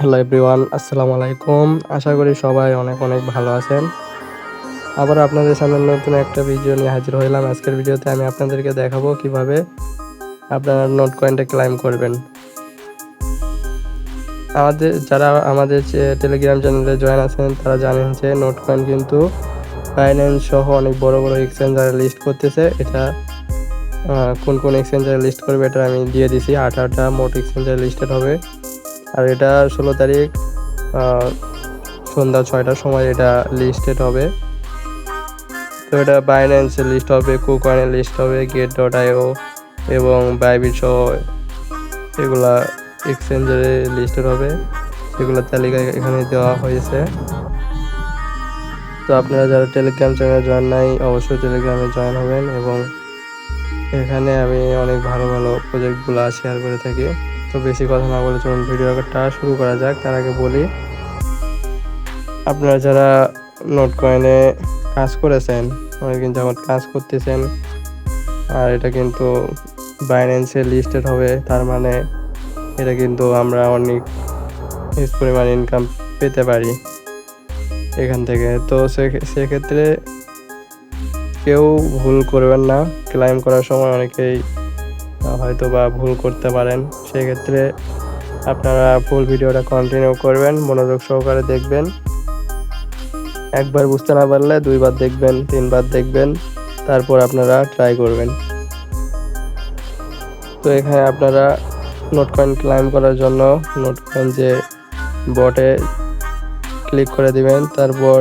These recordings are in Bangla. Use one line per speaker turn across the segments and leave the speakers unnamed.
হ্যালো এভরিওয়ান, আসসালামু আলাইকুম। আশা করি সবাই অনেক অনেক ভালো আছেন। আবার আপনাদের সামনে নতুন একটা ভিডিও নিয়ে হাজির হইলাম। আজকের ভিডিওতে আমি আপনাদেরকে দেখাবো কিভাবে আপনারা নোট কয়েনটা ক্লাইম করবেন। যারা আমাদের টেলিগ্রাম চ্যানেলে জয়েন আছেন তারা জানেন যে নোট কয়েন কিন্তু বাইন্যান্স সহ অনেক বড় বড় এক্সচেঞ্জারে লিস্ট করতেছে। এটা কোন কোন এক্সচেঞ্জারে লিস্ট করবে এটা আমি দিয়ে দিছি। 18টা মোট এক্সচেঞ্জারে লিস্টেড হবে। আর এটা 16 তারিখ সন্ধ্যা 6টার সময় এটা লিস্টেড হবে। তো এটা বাইন্যান্সের লিস্ট হবে, কুকয়েনের লিস্ট হবে, গেট.io এবং বাইবিট সহ এগুলা এক্সচেঞ্জারে লিস্টেড হবে। সেগুলোর তালিকা এখানে দেওয়া হয়েছে। তো আপনারা যারা টেলিগ্রাম চ্যানেলে জয়েন নাই অবশ্যই টেলিগ্রামে জয়েন হবেন এবং এখানে আমি অনেক ভালো ভালো প্রজেক্টগুলো শেয়ার করে থাকি। তো বেশি কথা না বলে চলুন ভিডিওটা শুরু করা যাক। তার আগে বলি, আপনারা যারা নোট কয়েনে কাজ করেছেন, অনেকদিন যাবৎ কাজ করতেছেন, আর এটা কিন্তু বাইন্যান্সে লিস্টেড হবে, তার মানে এটা কিন্তু আমরা অনেক হিউজ পরিমাণ ইনকাম পেতে পারি এখান থেকে। তো সেক্ষেত্রে কেউ ভুল করবেন না। ক্লাইম করার সময় অনেকেই হয়তো বা ভুল করতে পারেন। সেক্ষেত্রে আপনারা ফুল ভিডিওটা কন্টিনিউ করবেন, মনোযোগ সহকারে দেখবেন। একবার বুঝতে না পারলে দুইবার দেখবেন, তিনবার দেখবেন, তারপর আপনারা ট্রাই করবেন। তো এখানে আপনারা নোট কয়েন ক্লাইম করার জন্য নোট কয়েন যে বটে ক্লিক করে দিবেন, তারপর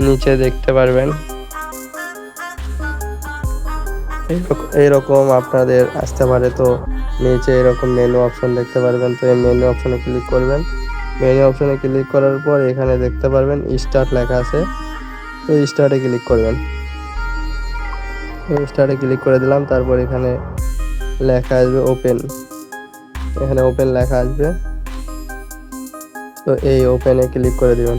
নিচে দেখতে পারবেন এইরকম আপনাদের আসতে পারে। তো নিচে এরকম মেনু অপশন দেখতে পারবেন। তো এই মেনু অপশনে ক্লিক করবেন। মেনু অপশনে ক্লিক করার পর এখানে দেখতে পারবেন স্টার্ট লেখা আছে। তো স্টার্টে ক্লিক করবেন। স্টার্টে ক্লিক করে দিলাম। তারপর এখানে লেখা আসবে ওপেন। এখানে ওপেন লেখা আসবে। তো এই ওপেনে ক্লিক করে দিবেন।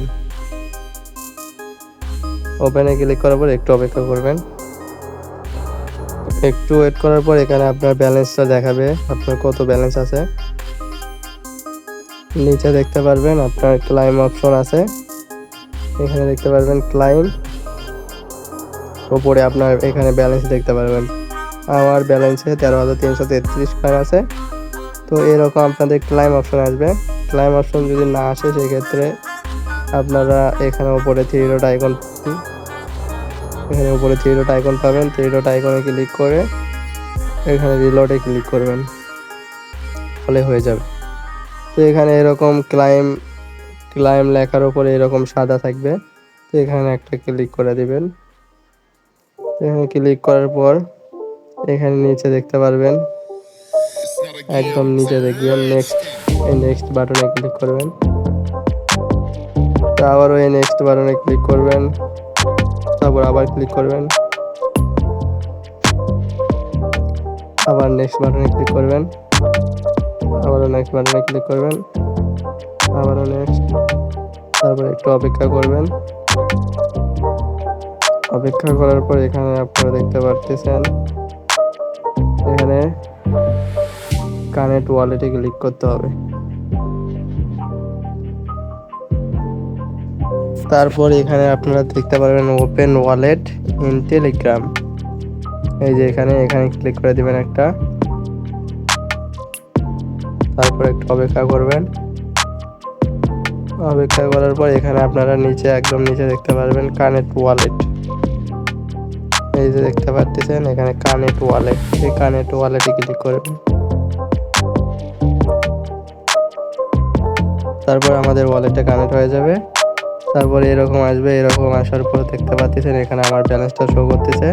ওপেনে ক্লিক করার পর একটু অপেক্ষা করবেন। একটু ওয়েট করার পর এখানে আপনার ব্যালেন্সটা দেখাবে, আপনার কত ব্যালেন্স আছে। নিচে দেখতে পারবেন আপনার ক্লাইম অপশন আছে, এখানে দেখতে পারবেন ক্লাইম। ওপরে আপনার এখানে ব্যালেন্স দেখতে পারবেন। আমার ব্যালেন্সে 13,333 কয়েন আছে। তো এরকম আপনাদের ক্লাইম অপশন আসবে। ক্লাইম অপশন যদি না আসে সেক্ষেত্রে আপনারা এখানে উপরে থ্রি ডট আইকন পাবেন। থ্রি ডট আইকনে ক্লিক করে এখানে রিলোডে ক্লিক করবেন, ফলে হয়ে যাবে। তো এখানে এরকম ক্লাইম লেখার উপরে এরকম সাদা থাকবে। তো এখানে একটা ক্লিক করে দিবেন। এখানে ক্লিক করার পর এখানে নিচে দেখতে পারবেন, একদম নিচে দেখবেন নেক্সট, এই নেক্সট বাটনে ক্লিক করবেন। তো আবারও এই নেক্সট বাটনে ক্লিক করবেন, তারপর আবার ক্লিক করবেন, আবার নেক্সট বাটনে ক্লিক করবেন, আবারও নেক্সট বাটনে ক্লিক করবেন, আবারও নেক্সট, তারপর একটু অপেক্ষা করবেন। অপেক্ষা করার পর এখানে আপনারা দেখতে পারতেছেন এখানে কানেক্ট ওয়ালেটে ক্লিক করতে হবে। তারপর এখানে আপনারা দেখতে পারবেন ওপেন ওয়ালেট ইন টেলিগ্রাম। এই যে এখানে ক্লিক করে দিবেন একটা, তারপর একটু অপেক্ষা করবেন। অপেক্ষা করার পর এখানে আপনারা একদম নিচে দেখতে পারবেন কানেক্ট ওয়ালেট। এই যে দেখতে পাচ্ছেন এখানে কানেক্ট ওয়ালেট, এই কানেক্ট ওয়ালেটে ক্লিক করবেন। তারপর আমাদের ওয়ালেটটা কানেক্ট হয়ে যাবে। তারপরে এরকম আসবে। এরকম আসার পর দেখতে পাচ্ছেন এখানে আমার ব্যালেন্সটা শো করতেছে,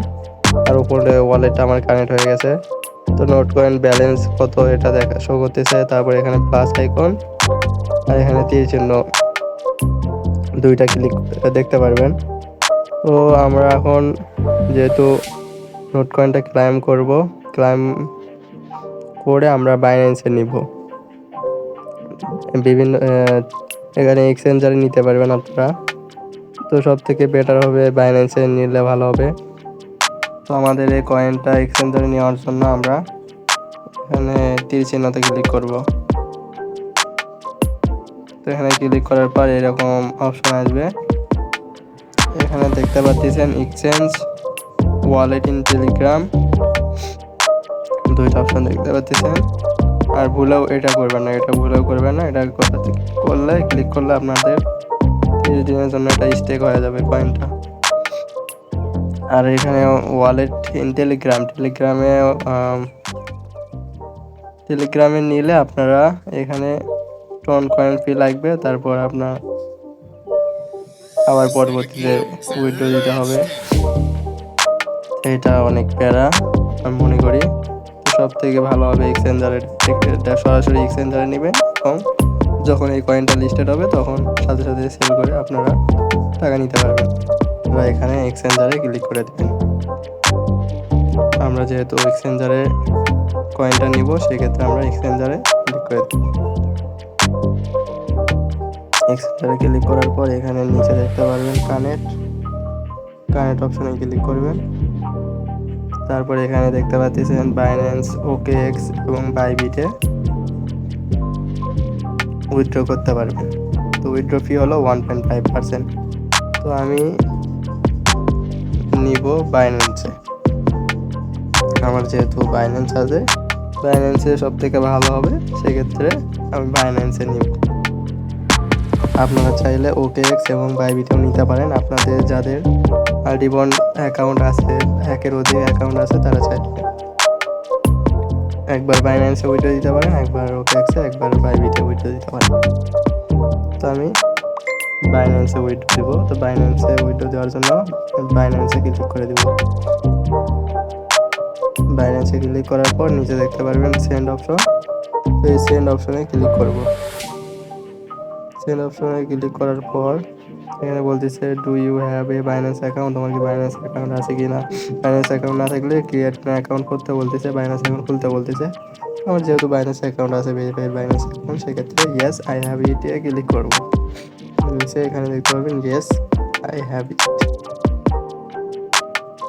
আর উপরে ওয়ালেটটা আমার কানেক্ট হয়ে গেছে। তো নোট কয়েন ব্যালেন্স কত এটা শো করতেছে। তারপর এখানে প্লাস আইকন আর এখানে তীর চিহ্ন দুইটা ক্লিক দেখতে পারবেন। তো আমরা এখন যেহেতু নোট কয়েনটা ক্লাইম করে আমরা বাইন্যান্সে নিব। বিভিন্ন এখানে এক্সচেঞ্জারে নিতে পারবেন আপনারা। তো সব থেকে বেটার হবে বাইন্যান্সে নিলে ভালো হবে। তো আমাদের এই কয়েনটা এক্সচেঞ্জারে নেওয়ার জন্য আমরা এখানে তীর চিহ্নতে ক্লিক করব। তো এখানে ক্লিক করার পর এরকম অপশন আসবে। এখানে দেখতে পাচ্ছেন এক্সচেঞ্জ ওয়ালেট ইন টেলিগ্রাম, দুইটা অপশন দেখতে পাচ্ছেন। আর ভুলেও এটা করবেন না, এটা ভুলেও করবেন না। এটা করলে ক্লিক করলে আপনাদের 30 দিনের জন্য এটা স্টেক হয়ে যাবে কয়েনটা। আর এখানে ওয়ালেট ইন টেলিগ্রামে নিলে আপনারা এখানে টোন কয়েন ফি লাগবে, তারপর আপনার আবার পরবর্তীতে উইথড্র দিতে হবে। এটা অনেক প্যারা আমি মনে করি। সব থেকে ভালো হবে এক্সচেঞ্জারে, সরাসরি এক্সচেঞ্জারে নেবেন এবং যখন এই কয়েনটা লিস্টেড হবে তখন সাথে সাথে সেল করে আপনারা টাকা নিতে পারবেন। বা এখানে এক্সচেঞ্জারে ক্লিক করে দেবেন। আমরা যেহেতু এক্সচেঞ্জারে কয়েনটা নিব সেক্ষেত্রে আমরা এক্সচেঞ্জারে ক্লিক করে দেব। এক্সচেঞ্জারে ক্লিক করার পর এখানে নিচে দেখতে পারবেন কানেক্ট অপশনে ক্লিক করবেন। তারপর এখানে দেখতে পাচ্ছেন বাইন্যান্স, OKX এবং বাইবিটে উইথড্র করতে পারবেন। তো উইথড্র ফি হলো 1.5%। তো আমি নিব বাইন্যান্সে, আমার যেহেতু বাইন্যান্স আছে, বাইন্যান্সে সব থেকে ভালো হবে, সেক্ষেত্রে আমি বাইন্যান্সে নিব। আপনারা চাইলে OKX এবং বাইবিটেও নিতে পারেন। আপনাদের যাদের মাল্টিবন্ড অ্যাকাউন্ট আছে, একের অধিক অ্যাকাউন্ট আছে, তারা চাইলে একবার বাইন্যান্সে উইথড্র দিতে পারেন, একবার OKX-এ, একবার বাইবিটে উইথড্র দিতে পারেন। তো আমি বাইন্যান্সে উইথড্র দেবো। তো বাইন্যান্সে উইথড্র দেওয়ার জন্য বাইন্যান্সে ক্লিক করে দেব। বাইন্যান্সে ক্লিক করার পর নিচে দেখতে পারবেন সেন্ড অপশন। তো এই সেন্ড অপশনে ক্লিক করব। সেন্ড অপশনে ক্লিক করার পর এখানে বলতেছে do you have a Binance account, তোমার কি বাইন্যান্স অ্যাকাউন্ট আছে কি না। বাইন্যান্স অ্যাকাউন্ট না থাকলে ক্রিয়েট অ্যাকাউন্ট করতে বলতেছে, বাইন্যান্স অ্যাকাউন্ট খুলতে বলতেছে। আমার যেহেতু বাইন্যান্স অ্যাকাউন্ট আছে, ভেরিফাইড বাইন্যান্স অ্যাকাউন্ট, সেক্ষেত্রে yes I have it A click করবো। নিচে এখানে দেখতে পারবেন ইয়েস আই হ্যাভ ইট।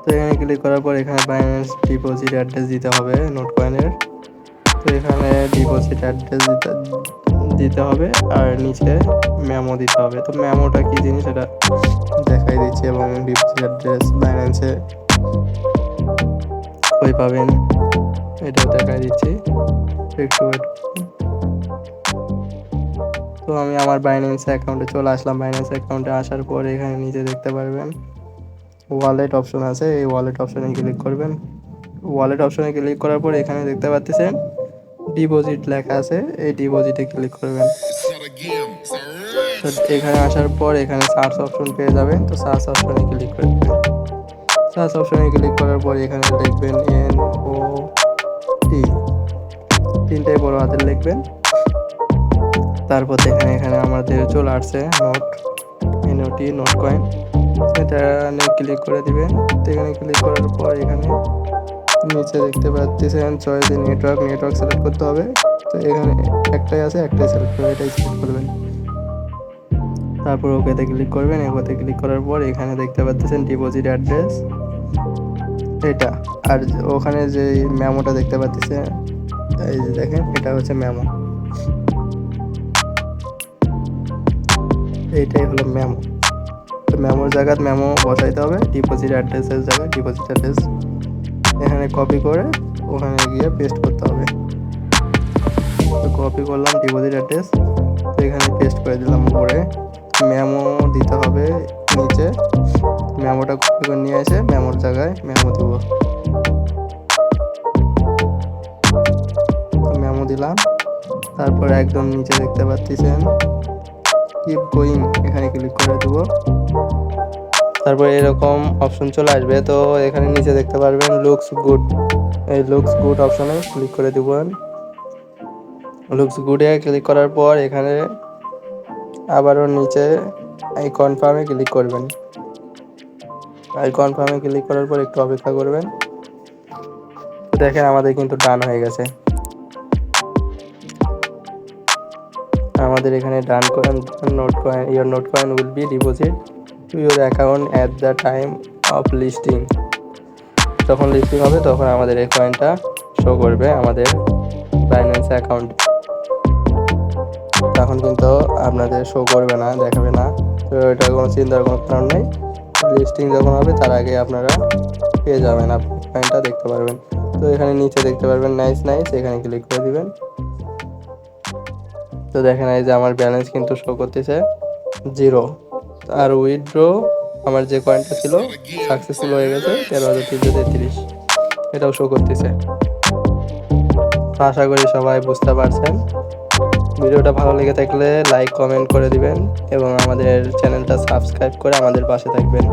তো এখানে ক্লিক করার পর এখানে বাইন্যান্স ডিপোজিট অ্যাড্রেস দিতে হবে নোট কয়েনের। তো এখানে ডিপোজিট অ্যাড্রেস দিতে হবে আর নিচে মেমো দিতে হবে। তো মেমোটা কি জিনিস এটা দেখাই দিচ্ছি, এবং ডিপোজিট অ্যাড্রেস বাইন্যান্সে কই পাবেন এটাও দেখাই দিচ্ছি, একটু ওয়েট। তো আমি আমার বাইন্যান্স অ্যাকাউন্টে চলে আসলাম। বাইন্যান্স অ্যাকাউন্টে আসার পর এখানে নিচে দেখতে পারবেন ওয়ালেট অপশন আছে, এই ওয়ালেট অপশনে ক্লিক করবেন। ওয়ালেট অপশনে ক্লিক করার পর এখানে দেখতে পাচ্ছেন ডিপোজিট লেখা আছে, এই ডিপোজিটে ক্লিক করবেন। তো এখানে আসার পর এখানে সার্চ অপশন পেয়ে যাবেন। তো সার্চ অপশনে ক্লিক করে দেবেন। সার্চ অপশনে ক্লিক করার পর এখানে লিখবেন NOT, তিনটাই বড় হাতের লিখবেন। তারপর দেখেন এখানে আমাদের চলে আসছে NOT নোট কয়েন, এটা ক্লিক করে দিবেন। তো এখানে ক্লিক করার পর এখানে নিচে দেখতে পাচ্ছেন চয়েস নেটওয়ার্ক সিলেক্ট করতে হবে। তো এখানে একটাই আছে, একটাই সিলেক্ট করবেন, এটাই সিলেক্ট করবেন। তারপর ওকেতে ক্লিক করবেন। ওকেতে ক্লিক করার পর এখানে দেখতে পাচ্ছেন ডিপোজিট অ্যাড্রেস এটা, আর ওখানে যে মেমোটা দেখতে পাচ্ছেন, এই যে দেখেন এটা হচ্ছে মেমো, এইটাই হলো মেমো। তো মেমোর জায়গায় মেমো বসাইতে হবে, ডিপোজিট অ্যাড্রেসের জায়গায় ডিপোজিট অ্যাড্রেস এখানে কপি করে ওখানে গিয়ে পেস্ট করতে হবে। তো কপি করলাম ডিপোজিট অ্যাড্রেস, তো এখানে পেস্ট করে দিলাম উপরে। মেমো দিতে হবে নিচে, মেমোটা কপি করে নিয়ে এসে মেমোর জায়গায় মেমো দেব। মেমো দিলাম, তারপর একদম নিচে দেখতে পাচ্ছেন কিপ গোয়িং, এখানে ক্লিক করে দেবো। তারপর এরকম অপশন চলে আসবে। তো এখানে নিচে দেখতে পারবেন লুকস গুড, এই লুকস গুড অপশনে ক্লিক করে দেবেন। লুকস গুডে ক্লিক করার পর এখানে আবারও নিচে এই কনফার্মে ক্লিক করবেন। এই কনফার্মে ক্লিক করার পর একটু অপেক্ষা করবেন। তো দেখেন আমাদের কিন্তু ডান হয়ে গেছে। আমাদের এখানে ডান coin your note coin will be deposit to your account at the time of listing। যখন লিস্টিং হবে তখন আমাদের এই কয়েনটা শো করবে আমাদের বাইন্যান্স অ্যাকাউন্টে। তখন কিন্তু আপনাদের শো করবে না, দেখাবে না। তো এটা কোনো চিন্তার কোনো কারণ নেই। লিস্টিং যখন হবে তার আগে আপনারা পেয়ে যাবেন, আপনি কয়েনটা দেখতে পারবেন। তো এখানে নিচে দেখতে পারবেন নাইস নাইস, এখানে ক্লিক করে দিবেন। তো দেখেন এই যে আমার ব্যালেন্স কিন্তু শো করতেছে 0। আর উইথড্র আমার যে কয়েনটা ছিল সাকসেসফুল হয়ে গেছে 13,333, এটাও শো করতেছে। তো আশা করি সবাই বুঝতে পারছেন। ভিডিওটা ভালো লেগে থাকলে লাইক কমেন্ট করে দিবেন এবং আমাদের চ্যানেলটা সাবস্ক্রাইব করে আমাদের পাশে থাকবেন।